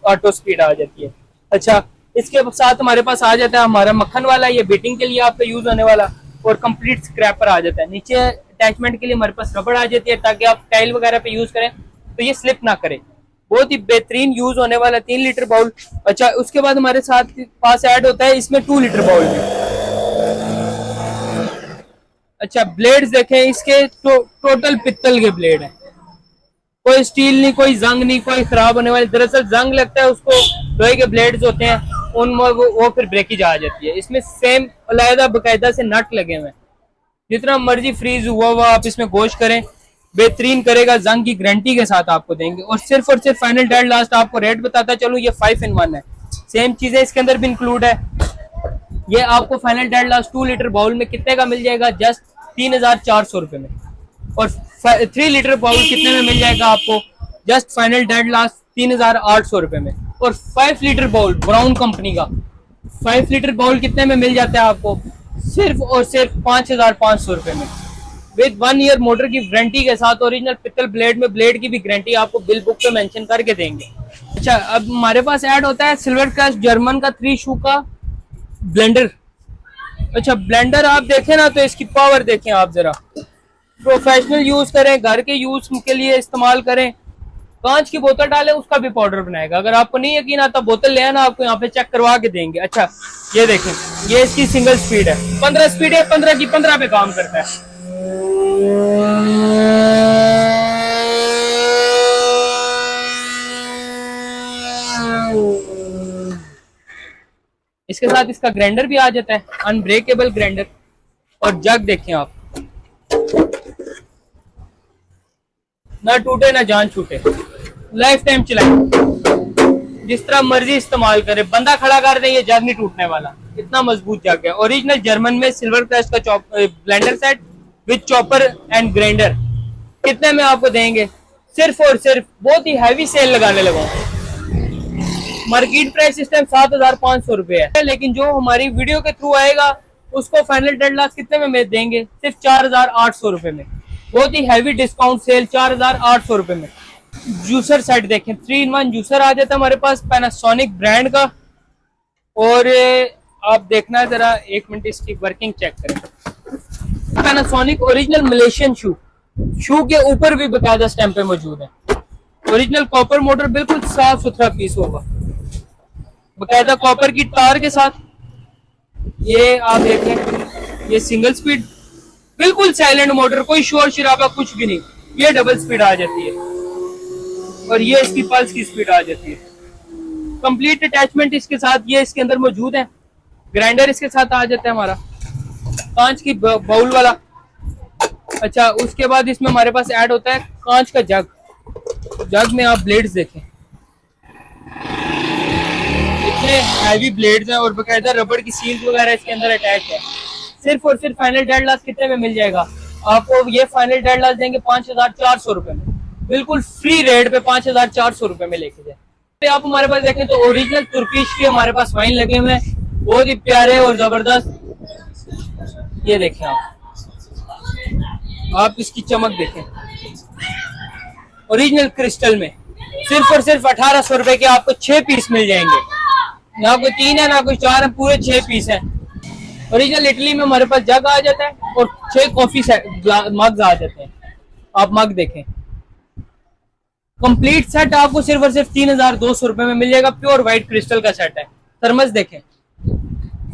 ऑटो स्पीड आ जाती है। अच्छा, इसके साथ हमारे पास आ जाता है हमारा मक्खन वाला, ये बीटिंग के लिए आपका यूज होने वाला, और कंप्लीट स्क्रैपर आ जाता है। नीचे अटैचमेंट के लिए हमारे पास रबड़ आ जाती है, ताकि आप टाइल वगैरह पे यूज करें तो ये स्लिप ना करे। बहुत ही बेहतरीन यूज होने वाला 3 लीटर बाउल। अच्छा, उसके बाद हमारे साथ पास ऐड होता है इसमें 2 लीटर बाउल भी। अच्छा, ब्लेड्स देखें इसके, टोटल पित्तल के ब्लेड है, कोई स्टील नहीं, कोई जंग नहीं, कोई खराब होने वाली। दरअसल जंग लगता है उसको, लोहे के ब्लेड्स होते हैं उनमें वो फिर ब्रेकेज आ जाती है। इसमें सेम अलहदा बकायदा से नट लगे हुए हैं, जितना मर्जी फ्रीज हुआ आप इसमें गोश्त करें, बेहतरीन करेगा, जंग की गारंटी के साथ आपको देंगे। और सिर्फ फाइनल डेड लास्ट आपको रेट बताता चलूं, ये 5 in 1 है, सेम चीजें इसके अंदर भी इंक्लूड है। ये आपको final dead last 2 litre bowl में कितने का मिल जाएगा? जस्ट 3,400 रुपए में। और 3 लीटर बाउल कितने में मिल जाएगा आपको? जस्ट फाइनल डेड लास्ट 3,800 रुपए में। और 5 लीटर बाउल ब्राउन कंपनी का 5 लीटर बाउल कितने में मिल जाता है आपको? सिर्फ और सिर्फ 5,500 रुपए में, विद 1 ईयर मोटर की वारंटी के साथ। ओरिजिनल पित्तल ब्लेड में ब्लेड की भी गारंटी आपको बिल बुक पे मेंशन करके देंगे। अच्छा, अब हमारे पास ऐड होता है सिल्वर क्रश जर्मन का 3 शू का ब्लेंडर। अच्छा, ब्लेंडर आप देखें ना तो इसकी पावर देखें आप जरा, प्रोफेशनल यूज करें, घर के यूज के लिए इस्तेमाल करें। कांच की बोतल डालें, उसका भी पाउडर बनाएगा। अगर आपको नहीं यकीन आता, बोतल ले आना, आपको यहाँ पे चेक करवा के देंगे। अच्छा, ये देखें, ये इसकी सिंगल स्पीड है, 15 स्पीड है, 15 की 15 पे काम करता है। इसके साथ इसका ग्राइंडर भी आ जाता है, अनब्रेकेबल ग्राइंडर। और जग देखें आप, ना टूटे ना जान छूटे, लाइफ टाइम चलाए, जिस तरह मर्जी इस्तेमाल करे। बंदा खड़ा कर दे, ये जग नहीं टूटने वाला, इतना मजबूत जग है। ओरिजिनल जर्मन में सिल्वर क्रेस्ट का blender set with chopper and grinder कितने में आपको देंगे? सिर्फ और सिर्फ, बहुत ही हैवी सेल लगाने लगा, मार्केट प्राइस इस टाइम 7,500 रुपए है, लेकिन जो हमारी वीडियो के थ्रू आएगा उसको फाइनल डेड लास्ट कितने में देंगे? सिर्फ 4,800 रुपए में। बहुत ही हैवी डिस्काउंट सेल, 4,800 रुपए में। जूसर सेट देखें, 3-in-1 जूसर आ जाता है हमारे पास पैनासोनिक ब्रांड का। और आप देखना जरा, एक मिनट इसकी वर्किंग चेक करें। पैनासोनिक ओरिजिनल मलेशियन शू के ऊपर भी बकायदा स्टैंप मौजूद है। ओरिजिनल कॉपर मोटर, बिल्कुल साफ सुथरा पीस होगा, बकायदा कॉपर की तार के साथ। ये आप देखें, ये सिंगल स्पीड, बिल्कुल साइलेंट मोटर, कोई शोर शराबा कुछ भी नहीं। ये डबल स्पीड आ जाती है और ये इसकी पल्स की स्पीड आ जाती है। कंप्लीट अटैचमेंट इसके साथ ये इसके अंदर मौजूद है। ग्राइंडर इसके साथ आ जाता है हमारा, कांच की बाउल वाला। अच्छा, उसके बाद इसमें हमारे पास ऐड होता है कांच का जग। जग में आप ब्लेड्स देखें, इतने हैवी ब्लेड्स हैं और बकायदा रबड़ की सील्स वगैरह इसके अंदर अटैच है। सिर्फ और सिर्फ फाइनल डेड लास्ट कितने में मिल जाएगा आपको? ये फाइनल डेड लास्ट देंगे 5,400 रुपए में, बिल्कुल फ्री रेट पे 5,400 रुपए में लेके जाए। आप हमारे पास देखें तो ओरिजिनल तुर्किश के हमारे पास वाइन लगे हुए हैं, बहुत ही प्यारे और जबरदस्त। ये देखें आप इसकी चमक देखें, ओरिजिनल क्रिस्टल में। सिर्फ और सिर्फ 1,800 रुपए के आपको 6 पीस मिल जाएंगे। ना कोई 3 है ना कोई 4 है, पूरे 6 पीस है। ओरिजिनल इटली में हमारे पास जग आ जाता है और 6 कॉफी मग्स आ जाते हैं। आप मग देखें, कंप्लीट सेट आपको सिर्फ और सिर्फ 3,200 रुपए में मिल जाएगा। प्योर व्हाइट क्रिस्टल का सेट है। थर्मस देखें,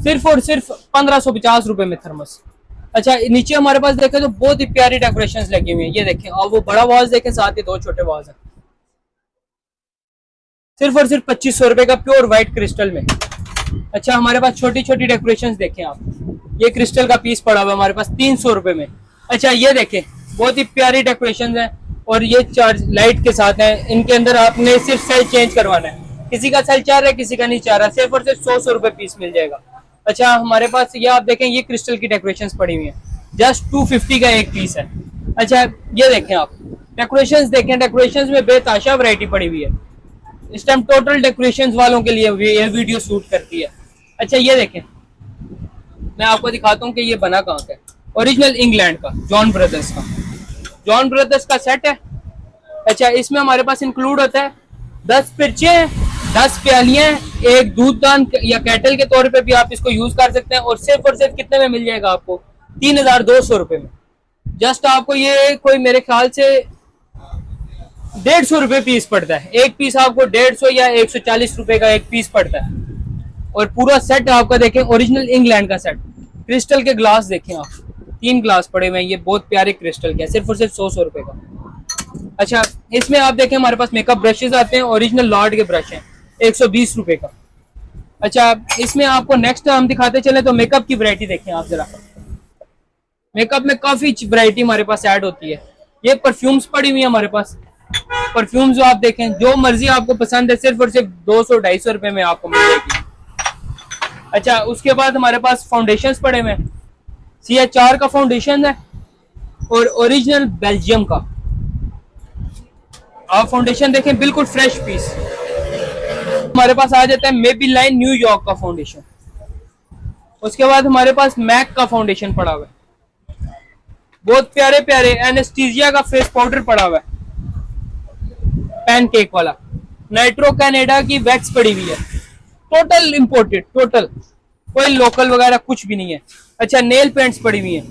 सिर्फ और सिर्फ 1,550 रुपए में थर्मस। अच्छा, नीचे हमारे पास देखें तो बहुत ही प्यारी डेकोरेशंस लगी हुई हैं। ये देखें, और वो बड़ा वाज देखें, साथ ही 2 छोटे वाज हैं। सिर्फ और सिर्फ 2,500 रुपए का प्योर व्हाइट क्रिस्टल में। अच्छा, हमारे पास छोटी छोटी डेकोरेशंस देखें आप, ये क्रिस्टल का पीस पड़ा हुआ है हमारे पास 300 रुपए में। अच्छा, ये देखें, बहुत ही प्यारी डेकोरेशंस है और ये चार्ज लाइट के साथ है। इनके अंदर आपने सिर्फ सेल चेंज करवाना है, किसी का सेल चाह रहा है किसी का नहीं चाह रहा। सिर्फ और सिर्फ 100 रुपए पीस मिल जाएगा। अच्छा, हमारे पास ये आप देखें, ये क्रिस्टल की डेकोरेशंस पड़ी हुई हैं, जस्ट 250 का एक पीस है। अच्छा, ये देखें आप, डेकोरेशंस देखें, डेकोरेशंस में बेताशा वैरायटी पड़ी हुई है। इस टाइम टोटल डेकोरेशंस वालों के लिए ये वीडियो शूट करती है। अच्छा, ये देखें, मैं आपको दिखाता हूँ कि ये बना कहाँ का है। ओरिजिनल इंग्लैंड का, जॉन ब्रदर्स का, जॉन ब्रदर्स का सेट है। अच्छा, इसमें हमारे पास इंक्लूड होता है 10 पिरचे, 10 प्यालियां, एक दूधदान या कैटल के तौर पे भी आप इसको यूज कर सकते हैं। और सिर्फ कितने में मिल जाएगा आपको? 3,200 रुपए में। जस्ट आपको ये कोई मेरे ख्याल से 150 रुपए पीस पड़ता है। एक पीस आपको 150 या 140 रुपए का एक पीस पड़ता है। और पूरा सेट आपका देखें, ओरिजिनल इंग्लैंड का सेट। क्रिस्टल के ग्लास देखें आप, 3 ग्लास पड़े हुए हैं, ये बहुत प्यारे क्रिस्टल के, सिर्फ और सिर्फ 100 रुपए का। अच्छा, इसमें आप देखें हमारे पास मेकअप ब्रशेस आते हैं, ओरिजिनल लॉर्ड के ब्रश हैं, 120 रुपए का। अच्छा, इसमें आपको नेक्स्ट हम दिखाते चले तो मेकअप की वैरायटी देखें आप जरा। मेकअप में काफी वैरायटी हमारे पास ऐड होती है। ये परफ्यूम्स पड़ी हुई है हमारे पास, परफ्यूम्स जो आप देखें, जो मर्जी आपको पसंद है, सिर्फ और सिर्फ 200-250 रुपए में आपको मिल जाएगी। अच्छा, उसके बाद हमारे पास फाउंडेशंस पड़े हुए हैं, CH4 का फाउंडेशन है और ओरिजिनल बेल्जियम का। आप फाउंडेशन देखें, बिल्कुल फ्रेश पीस। हमारे पास आ जाता है मेबेलिन न्यूयॉर्क का फाउंडेशन। उसके बाद हमारे पास मैक का फाउंडेशन पड़ा हुआ है, बहुत प्यारे प्यारे। एनेस्थीसिया का फेस पाउडर पड़ा हुआ है, पैनकेक वाला। नाइट्रो कनाडा की वैक्स पड़ी हुई है, टोटल इंपोर्टेड, टोटल, कोई लोकल वगैरह कुछ भी नहीं है। अच्छा, नेल पेंट्स पड़ी हुई है।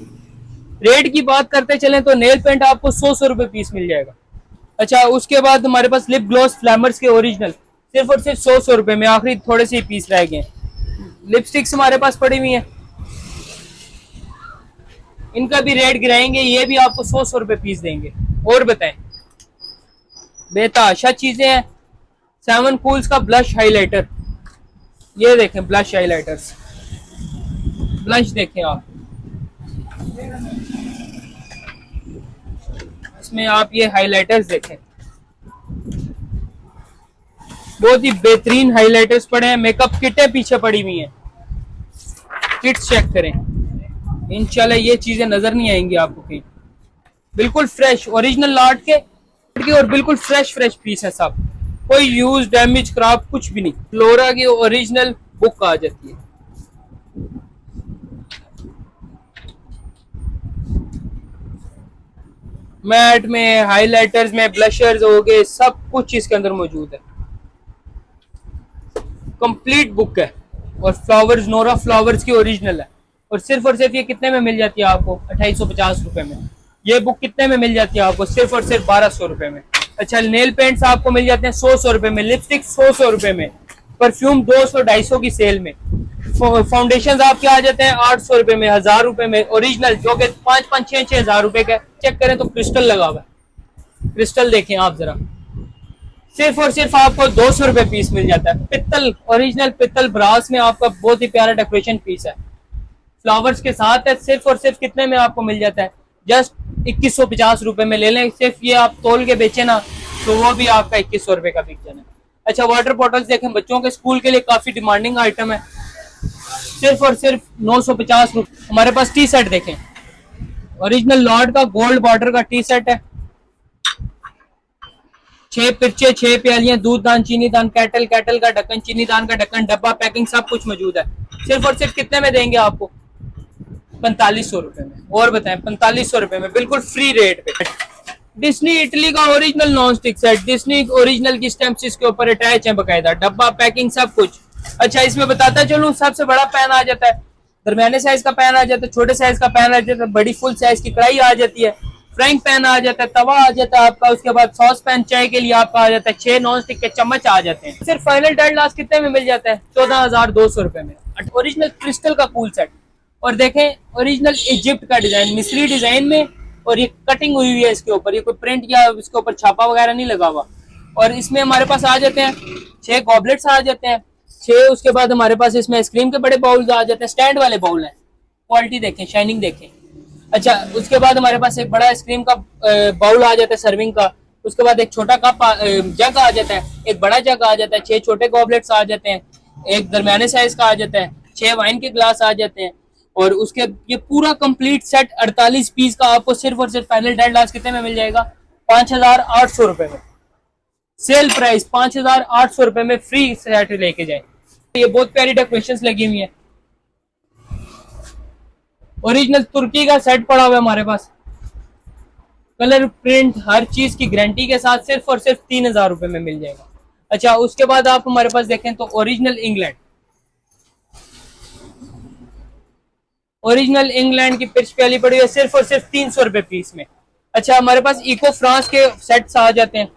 रेट की बात करते चलें तो नेल पेंट आपको 100 रुपए पीस मिल जाएगा। अच्छा, उसके बाद हमारे पास लिप ग्लॉस फ्लैमर्स के ओरिजिनल, सिर्फ और सिर्फ 100 रुपए में। आखिरी थोड़े से पीस रह गए। लिपस्टिक्स हमारे पास पड़ी हुई है, इनका भी रेट गिराएंगे, ये भी आपको 100 रुपए पीस देंगे। और बताएं, बेताशा चीजें हैं। 7 कूल्स का ब्लश हाइलाइटर, ये देखें, ब्लश हाइलाइटर्स, ब्लश देखें आप, इसमें आप ये हाइलाइटर्स देखें, बहुत ही बेहतरीन हाइलाइटर्स पड़े हैं। मेकअप किटें पीछे पड़ी हुई हैं, किट्स चेक करें, इंशाल्लाह ये चीजें नजर नहीं आएंगी आपको कहीं। बिल्कुल फ्रेश ओरिजिनल लॉट के और बिल्कुल फ्रेश पीस है सब, कोई यूज डैमेज खराब कुछ भी नहीं। फ्लोरा की ओरिजिनल बुक आ जाती है। मैट में, हाइलाइटर्स में, ब्लशर्स हो गए, सब कुछ इसके अंदर मौजूद है। कंप्लीट बुक है और फ्लावर्स, नोरा फ्लावर्स की ओरिजिनल है। और सिर्फ ये कितने में मिल जाती है आपको? 2850 रुपए में। ये बुक कितने में मिल जाती है आपको? सिर्फ 1200 रुपए में। अच्छा, नेल पेंट्स आपको मिल जाते हैं 100 रुपए में, लिपस्टिक 100 रुपए में, परफ्यूम 200-250 की सेल में, फाउंडेशन आपके आ जाते हैं 800 रुपए में, 1000 रुपए में ओरिजिनल, जो कि 5-5, 6-6 हजार रुपए का। चेक करें तो क्रिस्टल लगा हुआ है, क्रिस्टल देखें आप जरा, सिर्फ आपको 200 रुपए पीस मिल जाता है। पित्तल, ओरिजिनल पित्तल ब्रास में आपका बहुत ही प्यारा डेकोरेशन पीस है, फ्लावर्स के साथ है। सिर्फ कितने में आपको मिल जाता है? जस्ट 2150 रुपए में ले लें। सिर्फ ये आप तोल के बेचे ना तो वो भी आपका 2100 रुपए का बिक जाना है। अच्छा, वाटर बॉटल्स देखें, बच्चों के स्कूल के लिए काफी डिमांडिंग आइटम है, सिर्फ 950 रुपए। हमारे पास टी सेट देखें, ओरिजिनल लॉर्ड का गोल्ड बॉर्डर का टी सेट है, 6 पिरचे, 6 प्यालियां, दूध दान, चीनी दान, कैटल का ढक्कन, चीनी दान का ढक्कन, डब्बा, पैकिंग सब कुछ मौजूद है। सिर्फ कितने में देंगे आपको? 4500 रुपए में। और बताएं, 4500 रुपए में बिल्कुल फ्री रेट पे। डिस्नी इटली का original non stick set, Disney original की स्टैम्प्स इसके ऊपर अटैच है बकायदा, डब्बा, पैकिंग सब कुछ। अच्छा, इसमें बताता चलूं, सबसे बड़ा पैन आ जाता है, दरमियाने साइज का पैन आ जाता है, छोटे साइज का पैन आ जाता है, बड़ी फुल साइज की कढ़ाई आ जाती है, फ्राइंग पैन आ जाता है, तवा आ जाता है आपका, उसके बाद सॉस पैन चाय के लिए आपका आ जाता है, 6 नॉन स्टिक के चम्मच आ जाते हैं। सिर्फ फाइनल डेड लास्ट कितने में मिल जाता है? 14200 रुपए में। ओरिजिनल क्रिस्टल का कूल सेट, और देखें ओरिजिनल इजिप्ट का डिजाइन, मिस्री डिजाइन में, और ये कटिंग हुई हुई है इसके ऊपर, ये कोई प्रिंट या इसके ऊपर छापा वगैरह नहीं लगा हुआ। और इसमें हमारे पास आ जाते हैं 6 गॉबलेट्स आ जाते हैं, 6। उसके बाद हमारे पास इसमें आइसक्रीम के बड़े बाउल आ जाते हैं, स्टैंड वाले बाउल हैं, क्वालिटी देखें, शाइनिंग देखें। अच्छा, उसके बाद हमारे पास एक बड़ा आइसक्रीम का बाउल आ जाता है सर्विंग का, उसके बाद एक छोटा कप जग आ जाता है, एक बड़ा जग आ जाता है, 6 छोटे गॉबलेट्स आ जाते हैं, एक दरमियाने साइज का आ जाता है, 6 वाइन के ग्लास आ जाते हैं। और उसके ये पूरा कंप्लीट सेट 48 पीस का आपको सिर्फ फाइनल डेड लास्ट कितने में मिल जाएगा? 5800 रुपए में। सेल प्राइस 5800 रुपए में फ्री सेट लेके जाए। ये बहुत प्यारी डेकोरेशंस लगी हुई है, ओरिजिनल तुर्की का सेट पड़ा हुआ है हमारे पास, कलर प्रिंट हर चीज की गारंटी के साथ, सिर्फ 3000 रुपए में मिल जाएगा। अच्छा, उसके बाद आप हमारे पास देखें तो ओरिजिनल इंग्लैंड की पिच प्याली पड़ी है, सिर्फ 300 रुपए पीस में। अच्छा, हमारे पास इको फ्रांस के सेट्स आ जाते हैं,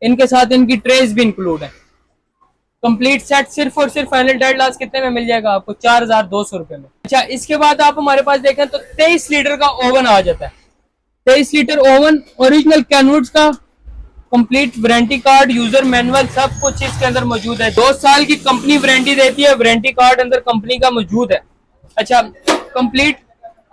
इनके साथ इनकी ट्रेस भी इंक्लूड है। कंप्लीट सेट सिर्फ फाइनल डेड लास्ट कितने में मिल जाएगा आपको? 4200 रुपए में। अच्छा, इसके बाद आप हमारे पास देखें तो 23 लीटर का ओवन आ जाता है, 23 लीटर ओवन, ओरिजिनल कैनवुड्स का, complete warranty card, user manual सब कुछ इसके अंदर मौजूद है। 2 साल की कंपनी वारंटी देती है, वारंटी कार्ड अंदर कंपनी का मौजूद है। अच्छा, कंप्लीट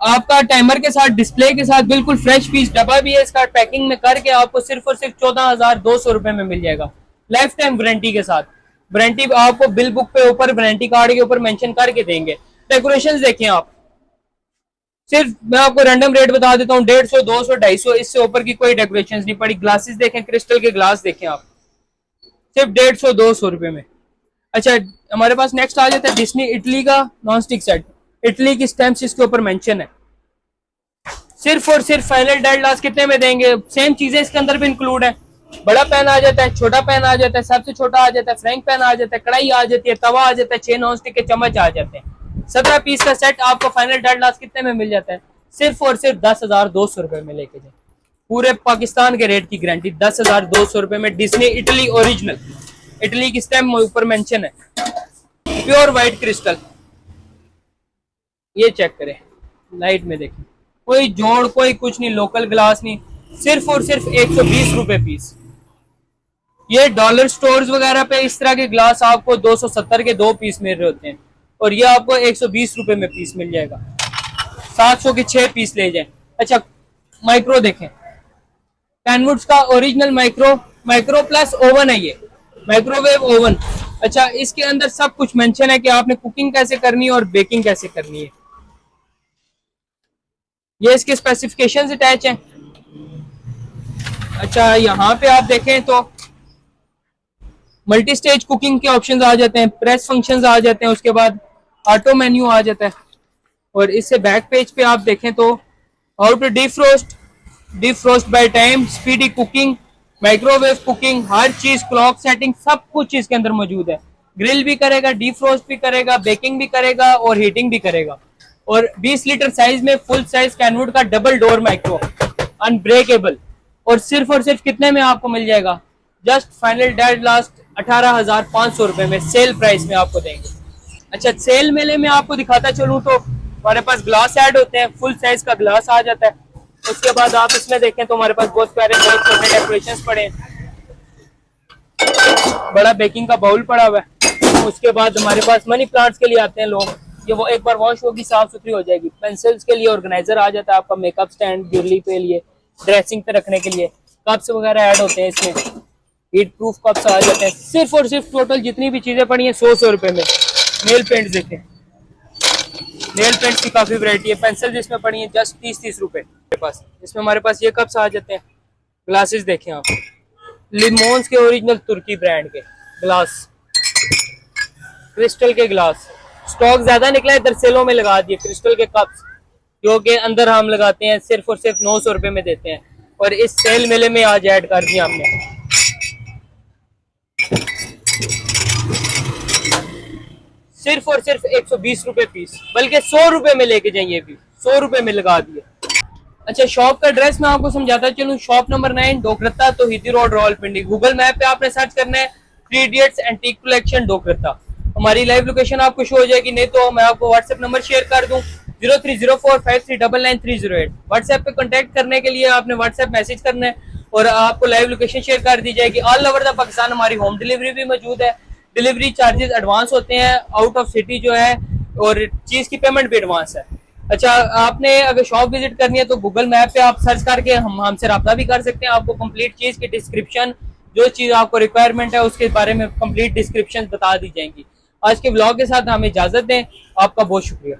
आपका टाइमर के साथ, डिस्प्ले के साथ, बिल्कुल फ्रेश पीस, डब्बा भी है इसका, पैकिंग में करके आपको सिर्फ 14200 रुपए में मिल जाएगा, लाइफ टाइम वारंटी के साथ। वारंटी आपको बिल बुक पे ऊपर वारंटी कार्ड के ऊपर मेंशन करके देंगे। डेकोरेशन देखें आप, सिर्फ मैं आपको रैंडम रेट बता देता हूँ, 150, 200, 250, इससे ऊपर की कोई डेकोरेशन नहीं पड़ी। ग्लासेस देखें, क्रिस्टल के ग्लास देखें आप, सिर्फ 150, 200 रुपए में। अच्छा, हमारे पास नेक्स्ट आ जाता है डिस्नी इटली का नॉन स्टिक सेट, इटली की स्टैम्प्स इसके ऊपर मेंशन है, सिर्फ फाइनल डेड लास्ट कितने में देंगे? सेम चीजें इसके अंदर भी इंक्लूड है, बड़ा पैन आ जाता है, छोटा पैन आ जाता है, सबसे छोटा आ जाता है, फ्राइंग पैन आ जाता है, कढ़ाई आ जाती है, तवा आ जाता है, 6 नॉन स्टिक के चम्मच आ जाते हैं। 17 पीस का सेट आपको फाइनल डेड लास्ट कितने में मिल जाता है? सिर्फ 10,200 रुपए में लेके जाए, पूरे पाकिस्तान के रेट की गारंटी, 10,200 रुपए में। डिस्नी इटली ओरिजिनल, इटली की स्टैम्प ऊपर मेंशन है, प्योर व्हाइट क्रिस्टल, ये चेक करें, लाइट में देखें, कोई जोड़ कोई कुछ नहीं, लोकल ग्लास नहीं, सिर्फ 120 रुपए पीस। ये डॉलर स्टोर्स वगैरह पे इस तरह के ग्लास आपको 270 के 2 पीस मिल रहे होते हैं, और ये आपको 120 रुपए में पीस मिल जाएगा, 700 के 6 पीस ले जाए। अच्छा, माइक्रो देखें, कैनवुड्स का ओरिजिनल माइक्रो प्लस ओवन है, ये माइक्रोवेव ओवन, अच्छा, इसके अंदर सब कुछ मेंशन है कि आपने कुकिंग कैसे करनी है और बेकिंग कैसे करनी है। ये इसके स्पेसिफिकेशंस अटैच हैं। अच्छा, यहाँ पे आप देखें तो मल्टी स्टेज कुकिंग के ऑप्शंस आ जाते हैं, प्रेस फंक्शंस आ जाते हैं, उसके बाद ऑटो मेन्यू आ जाता है। और इससे बैक पेज पे आप देखें तो how to deep frost by time, speedy cooking, microwave cooking, हर चीज, क्लॉक सेटिंग, सब कुछ इसके अंदर मौजूद है। ग्रिल भी करेगा, डीप फ्रोस्ट भी करेगा, बेकिंग भी करेगा और हीटिंग भी करेगा। और 20 लीटर साइज में फुल साइज कैनवुड का डबल डोर माइक्रो अनब्रेकेबल। और सिर्फ कितने में आपको मिल जाएगा? जस्ट फाइनल डेड लास्ट 18,500 रुपए में, सेल प्राइस में आपको देंगे। अच्छा, सेल मेले में आपको दिखाता चलूं तो हमारे पास ग्लास ऐड होते हैं, फुल साइज का ग्लास आ जाता है। उसके बाद आप इसमें देखें तो हमारे पास बहुत प्यारे बहुत छोटे डेकोरेशंस पड़े हैं, बड़ा बेकिंग का बाउल पड़ा हुआ है। उसके बाद हमारे पास मनी प्लांट्स के लिए आते हैं लोग, ये वो एक बार वॉश होगी साफ सुथरी हो जाएगी। पेंसिल्स के लिए ऑर्गेनाइजर आ जाता है आपका, मेकअप स्टैंड गिरली के लिए, ड्रेसिंग पे रखने के लिए, कप्स वगैरह ऐड होते हैं इसमें, हीट प्रूफ कप्स आ जाते हैं। सिर्फ और सिर्फ टोटल जितनी भी चीजें पड़ी हैं 100 रुपए में। नेल पेंट देखें, नेल पेंट्स की काफी वैरायटी है। पेंसिल जिसमें पड़ी है जस्ट 30 रुपए मेरे पास। इसमें हमारे पास ये कप्स आ जाते हैं। ग्लासेस देखें आप, लिमोन्स के ओरिजिनल तुर्की ब्रांड के ग्लास, क्रिस्टल के ग्लास। स्टॉक ज्यादा निकला है, दरसेलों में लगा दिए क्रिस्टल के कप्स, जो कि अंदर हम लगाते हैं सिर्फ और सिर्फ 900 रुपए में देते हैं। और इस सेल मेले में आज ऐड कर दिया हमने। सिर्फ और सिर्फ 120 रुपए पीस, बल्कि 100 रुपए में लेके जाइए, भी 100 रुपए में लगा दिए। अच्छा, शॉप का एड्रेस मैं आपको समझाता चलूं। Shop number 9 Dhokratta Tauheedi road Rawalpindi. Google map पे आपने सर्च करना है 3 इडियट्स एंटीक कलेक्शन डोकरता। हमारी लाइव लोकेशन आपको शो हो जाएगी, नहीं तो मैं आपको व्हाट्सएप नंबर शेयर कर दूं 030453990308। व्हाट्सएप पे कांटेक्ट करने के लिए आपने व्हाट्सएप मैसेज करना है और आपको लाइव लोकेशन शेयर कर दी जाएगी। ऑल ओवर द पाकिस्तान हमारी होम डिलीवरी भी मौजूद है। डिलीवरी चार्जेस एडवांस होते हैं, आउट ऑफ सिटी जो है, और चीज की पेमेंट भी एडवांस है। अच्छा, आपने अगर शॉप विजिट करनी है तो गूगल मैप पे आप सर्च करके हमसे रब्ता भी कर सकते हैं। आपको कंप्लीट चीज की डिस्क्रिप्शन, जो चीज आपको रिक्वायरमेंट है उसके बारे में कंप्लीट डिस्क्रिप्शन बता दी जाएंगी। आज के व्लॉग के साथ हमें इजाजत दें। आपका बहुत शुक्रिया।